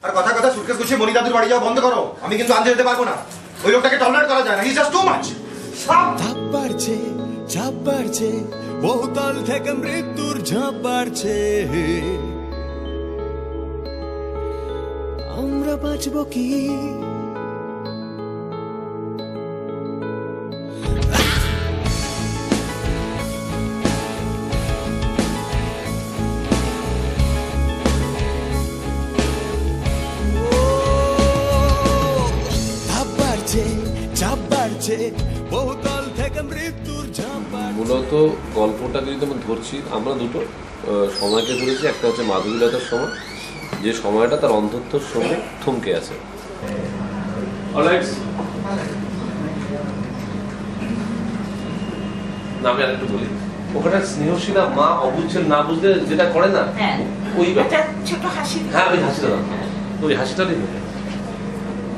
আর কথা কথা সুটকেস গুছিয়ে মনি দাদুর বাড়ি যাওয়া বন্ধ করো। আমি কিন্তু আনতে যেতে পারবো না। ওই লোকটাকে টলারেট করা যায় না। He is just too much. ধাপ বাড়ছে বহুতল থেকে মৃত্যুর ঝাঁপ বাড়ছে। আমরা বাঁচবো কি? বহুতল থেকে মৃত্যুর ঝাঁপ। মূলত গল্পটা যদি আমি ধরছি, আমরা দুটো সময়কে ধরেছি। একটা হচ্ছে মাধবীলতার সময়, যে সময়টা তার অন্ধত্বর সঙ্গে থমকে আছে। না আমি আরেকটু বলি, ওখানে স্নেহশীলা মা অবুঝছেন না বুঝলে যেটা করে না, ওই ছোট হাসি। হ্যাঁ ওই হাসিটা দাও, ওই হাসিটা নেই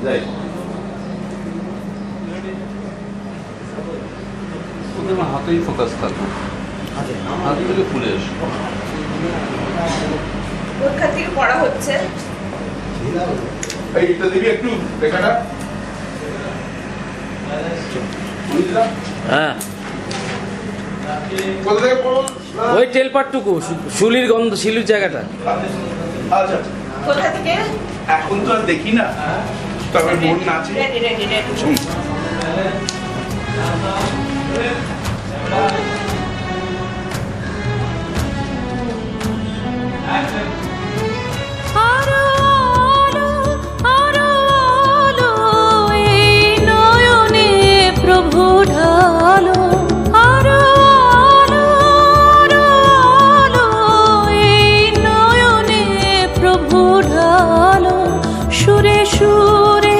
যাই ওদের হাতেই ফোকাস থাকবো, হাত থেকে খুলে এসো। পরীক্ষা থেকে পড়া হচ্ছে। এইটা দিবি একটু দেখাটা। হ্যাঁ কোথা থেকে পড়ো? ওই টেলপাটটুকু শিলির গন্ধ, শিলির জায়গাটা। আচ্ছা কোথা থেকে? এখন তো আর দেখি না, তবে মন নাচে। Ready ready ready. প্রভু ঢালো আরো আলো আরো আলো এই নয়নে প্রভু ঢালো সুরে সুরে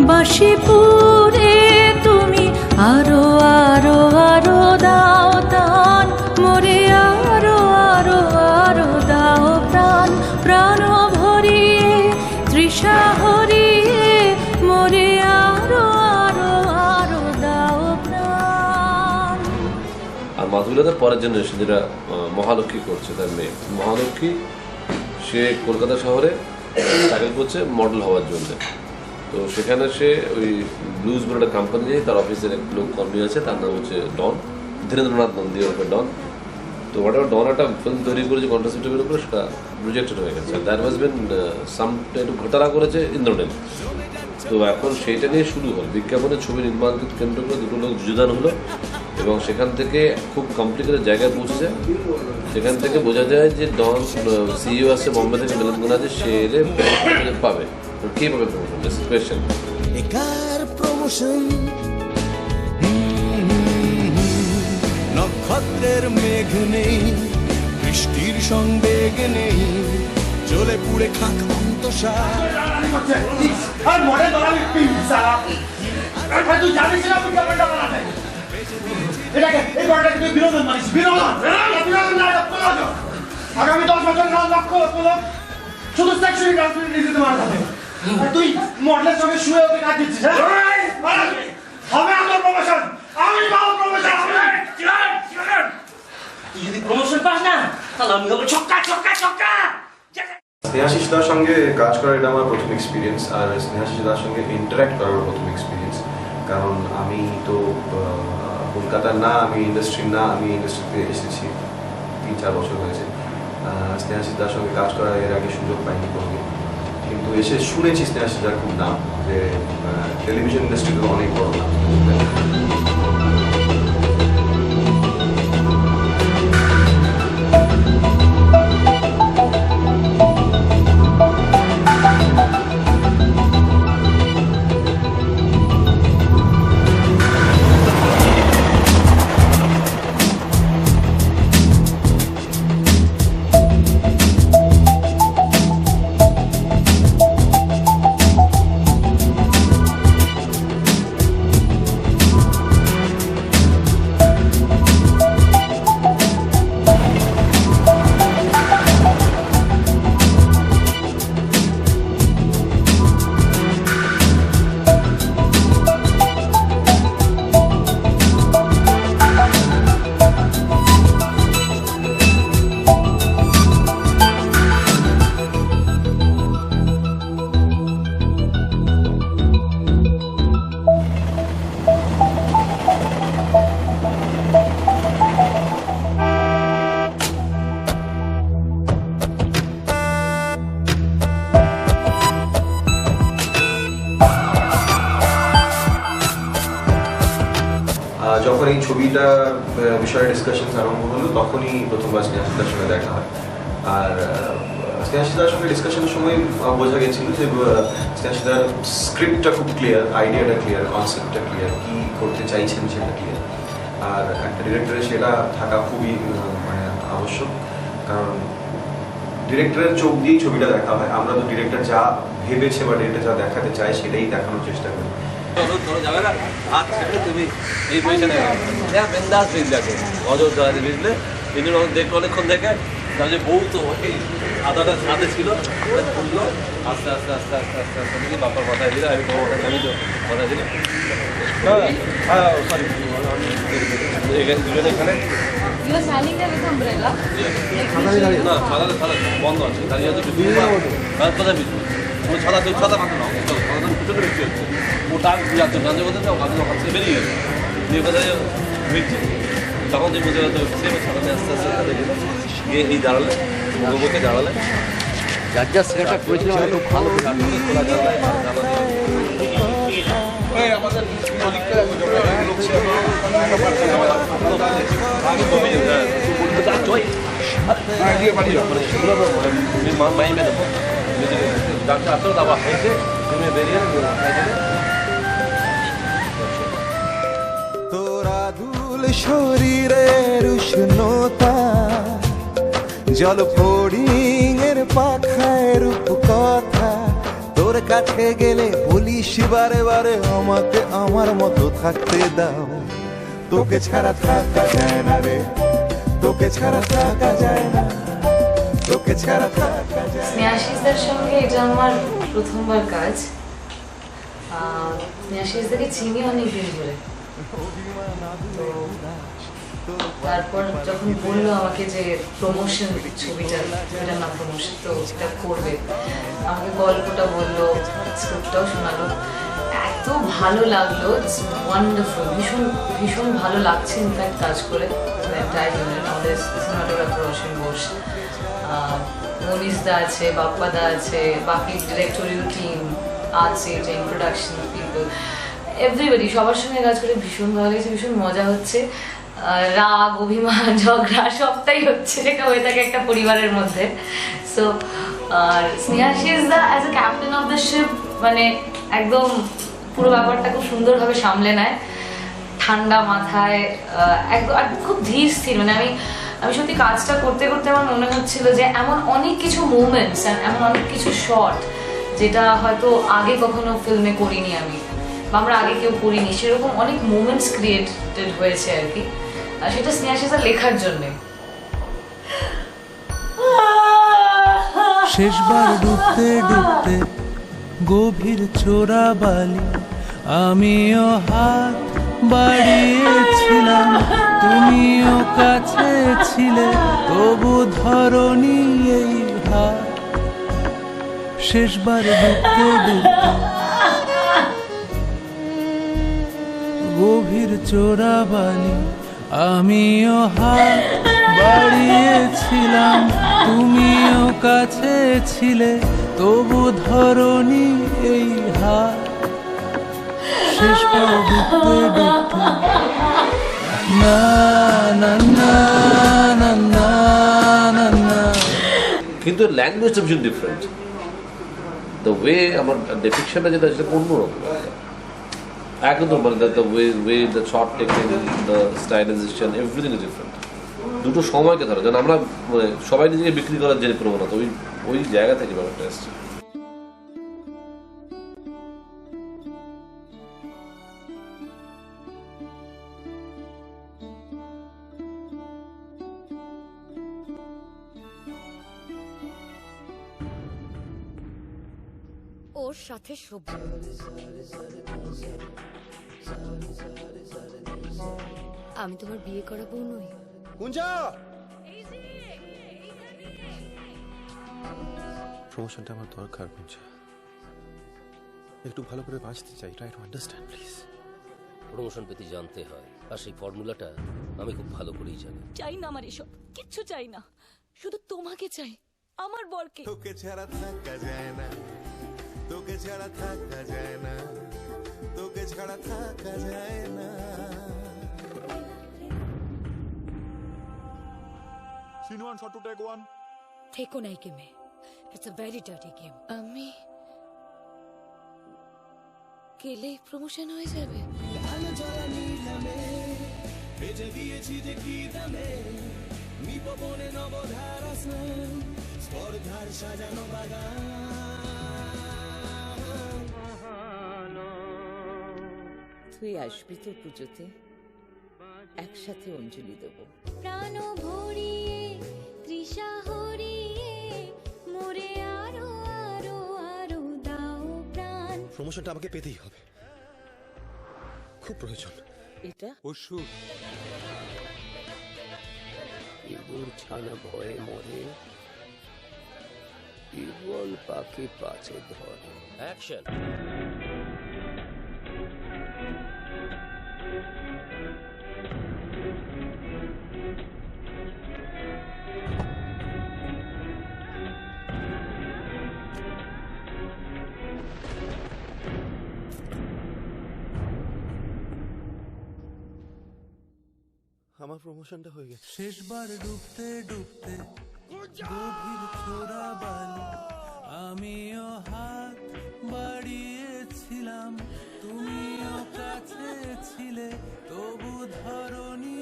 বাঁশি পুরে তুমি আরো আরো আরো দাও দান মোরে আরো আরো আরো দাও প্রাণ প্রাণ ভরিয়ে তৃষা হরিয়ে মোরে আরো আরো আরো দাও প্রাণ। আর মাধবীলতার পরের জেনারেশন যেটা মহালক্ষ্মী করছে, তার মেয়ে মহালক্ষ্মী, সে কলকাতা শহরে চাকরি করছে মডেল হওয়ার জন্য। তো সেখানে সে ওই ব্লুজ বলে একটা কোম্পানি যায়, তার অফিসের এক লোক কর্মী আছে, তার নাম হচ্ছে ডন, ধীরেন্দ্রনাথ নন্দী ওরফে ডন। তো ওটা ডন একটা ফিল্ম তৈরি করেছে কন্ট্রাসেপ্টিভের উপরে, সেটা রিজেক্টেড হয়ে গেছে। দ্যাট ওয়াজ বিন সাম একটু ঘোটালা করেছে ইন্দ্রনীল। তো এখন সেইটা নিয়ে শুরু হল বিজ্ঞাপনের ছবি নির্মাণকে কেন্দ্র করে দুটো লোক যুদ্ধদান হলো, এবং সেখান থেকে খুব কমপ্লিকেটেড জায়গায় পৌঁছে যায়। সেখান থেকে বোঝা যায় যে ডন সিইও আসছে বম্বে থেকে, মিলন গুনাজে, সে এলে পাবে, কে পাবে প্রমোশন? কোয়েশ্চেন। একার প্রমোশন নক্ষত্রের মেঘ নেই, বৃষ্টির সংবেগ নেই, জ্বলে পুড়ে খাক অন্তঃসার। আর মডেল বানাবি পিনসালা। আর তুই জানিস না বিজ্ঞাপনটা বানাতে? এটাকে এই বড়টাকে তুই বিনোদন মানিস, বিনোদন। বিনোদন না, এটা প্রয়োজন। আগামী 10 বছর না লক্ষ লক্ষ লোক শুধু সেক্সুয়াল ট্রান্সমিট মারা যাবে। আর তুই মডেলের সঙ্গে শুয়ে ওকে কাজ দিচ্ছিস, হ্যাঁ? হবে আমার প্রমোশন, আমি পাবো প্রমোশন। তুই যদি প্রমোশন পাস না তাহলে আমি হবো ছক্কা ছক্কা ছক্কা। স্নেহাশিস দার সঙ্গে কাজ করার এটা আমার প্রথম এক্সপিরিয়েন্স, আর স্নেহাশিস দার সঙ্গে ইন্টারাক্ট করার প্রথম এক্সপিরিয়েন্স। কারণ আমি তো কলকাতার না, আমি ইন্ডাস্ট্রির না, আমি ইন্ডাস্ট্রিতে এসেছি 3-4 বছর হয়েছে। স্নেহাশিস দার সঙ্গে কাজ করার এর আগে সুযোগ পাইনি কোনোদিন, কিন্তু এসে শুনেছি স্নেহাশিস দার খুব নাম, যে টেলিভিশন ইন্ডাস্ট্রিতে অনেক বড় নাম। এই ছবিটা বিষয়ে ডিসকাশন আরম্ভ হলো তখনই প্রথমবার স্নেহাশিদার সঙ্গে দেখা হয়। আর স্নেহাশিদার সঙ্গে ডিসকাশনের সময় বোঝা গেছিল যে স্নেহাশিদার স্ক্রিপ্টটা খুব ক্লিয়ার, আইডিয়াটা ক্লিয়ার, কনসেপ্টটা ক্লিয়ার, কী করতে চাইছেন সেটা ক্লিয়ার। আর একটা ডিরেক্টরের সেটা থাকা খুবই মানে আবশ্যক, কারণ ডিরেক্টরের চোখ দিয়েই ছবিটা দেখা হয়। আমরা তো ডিরেক্টর যা ভেবেছে বা ডিরেক্টর যা দেখাতে চায় সেটাই দেখানোর চেষ্টা করি। যাবে না হাত ছেড়ে তুমি এই পজিশনে বেন্দাস ভিজ দেখো অজর জড়াতে ভিজলে কিন্তু দেখো অনেকক্ষণ দেখে তাহলে বউ তো ওই আদাটা সাথে ছিল তুললো আস্তে আস্তে আস্তে আস্তে আস্তে আস্তে দেখি বাপার মাথায় দিলে আমি বউ আমি তো মাথায় দিলে সরি দুজনে এখানে You are standing there with umbrella. না ছাদা ছাদা বন্ধ আছে দাঁড়িয়ে আছে কোথায় বিদ্যুৎ ও ছাদা ছাদা মাথা নাও ছাদা প্রচন্ড বৃষ্টি হচ্ছে ও টাক যাচ্ছে গান্ধী বলতে যাও গান্ধী ওখান থেকে বেরিয়ে গেছে দিয়ে কোথায় ভিড়ছে তখন যে বুঝে হয়তো সে ছাদাতে আস্তে আস্তে দেখে গিয়ে এই দাঁড়ালে গোবকে দাঁড়ালে যার যার সেটা করেছিলাম খুব ভালো খোলা জানলায় আমাদের তোরা দুল শরীরের উষ্ণতা জল ফড়িং এর পাখায় রূপ কথা তোর কাছে গেলে বলিস বারে বারে আমাকে আমার মতো থাকতে দাও তোকে ছাড়া থাকা যায় না রে তোকে ছাড়া থাকা যায় না তোকে ছাড়া থাকা যায় স্নেহাশিসদার সঙ্গে এটা আমার প্রথমবার কাজ। স্নেহাশিসদাকে চিনি অনেকদিন ধরে, তো তারপর যখন বললো আমাকে যে প্রমোশন ছবিটার নাম প্রমোশন, তো এটা করবে, আমাকে গল্পটা বললো, স্ক্রিপ্টটাও শোনালো, এত ভালো লাগলো, ইটস ওয়ান্ডারফুল, ভীষণ ভীষণ ভালো লাগছে ইনফ্যাক্ট কাজ করে। আমাদের সিনেমাটোগ্রাফার অসীম ঘোষ, মনীষদা আছে, বাপ্পাদা আছে, বাকি ডিরেক্টোরিয়াল টিম আছে, যে ইন্ট্রোডাকশন পিপল, এভরিবডি, সবার সঙ্গে কাজ করে ভীষণ ভালো লেগেছে, ভীষণ মজা হচ্ছে। রাগ, অভিমান, ঝগড়া সবটাই হচ্ছে, যেটা হয়ে থাকে একটা পরিবারের মধ্যে। সো আর স্নেহাশিসদা as a captain of the ship মানে একদম পুরো ব্যাপারটা খুব সুন্দরভাবে সামলে নেয়, ঠান্ডা মাথায়, একদম খুব ধীর স্থির। মানে আমি সত্যি কাজটা করতে করতে আমার মনে হচ্ছিল যে এমন অনেক কিছু মুভমেন্টস, এমন অনেক কিছু শট যেটা হয়তো আগে কখনো ফিল্মে করিনি আমি, বা আমরা আগে কেউ করিনি, সেরকম অনেক মুভমেন্টস ক্রিয়েটেড হয়েছে আর কি, সেটা স্নেহাশিসদার লেখার জন্যে। শেষবার ডুবতে ডুবতে গভীর চোরা বালি আমিও হাত বাড়িয়েছিলাম, তুমিও কাছে ছিলে, তবু ধরনি এই হাত। শেষবার ডুবতে ডুবতে গভীর চোরা বালি আমিও হাত বাড়িয়েছিলাম, তুমিও কাছে ছিলে, তবু ধরনি এই হাত। শেষবার ডুবতে ডুবতে না না না না না না না। কিন্তু ল্যাঙ্গুয়েজটা ভীষণ ডিফারেন্ট, দ্য ওয়ে আমার ডেপিকশনটা যেটা সেটা অন্যরকম একদম, মানে the way the short taking, the stylisation, everything is different. দুটো সময়কে ধরো, যেন আমরা মানে সবাই নিজেকে বিক্রি করার যে প্রবণতা, ওই জায়গা থেকে ব্যাপারটা এসছে। ওর সাথে সভ্য আমি তোমার বিয়ে করা বউ নই। প্রমোশনটা আমার দরকার কুঞ্জা, একটু ভালো করে বাঁচতে চাই, try to understand please. Promotion পেতে জানতে হয়, আর সেই ফর্মুলাটা আমি খুব ভালো করেই জানি। চাই না আমার এসব কিচ্ছু, চাই না, শুধু তোমাকে চাই, আমার বরকে। তোকে ছাড়া থাকা যায় না, তোকে ছাড়া থাকা যায় না, তোকে ছাড়া থাকা যায় না। Scene 1, shot to take 1. থেকো নাই গেমে, it's a very dirty game. আমি গেলে প্রমোশন হয়ে যাবে। আলো জ্বলা নিলামে বেজে দিয়েছি যে কি দামে নিপবনে নবধারা স্নান স্পর্ধার সাজানো বাগান। তুই আসবি তো পুজোতে, একসাথে অঞ্জলি দেবো। প্রাণ ভরিয়ে তৃষা হরিয়ে মোরে আরো আরো আরো দাও প্রাণ। প্রমোশনটা আমাকে পেতেই হবে, খুব প্রয়োজন। এটা ইঁদুর ছানা ভয়ে মরে, ঈগল পাখি পাছে ধরে। অ্যাকশন। আমার প্রমোশনটা হয়ে গেছে। শেষবার ডুবতে ডুবতে গভীর চোরা বালি আমিও হাত বাড়িয়েছিলাম, তুমিও কাছে ছিলে, তবু ধরনি।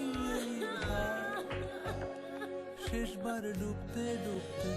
শেষবার ডুবতে ডুবতে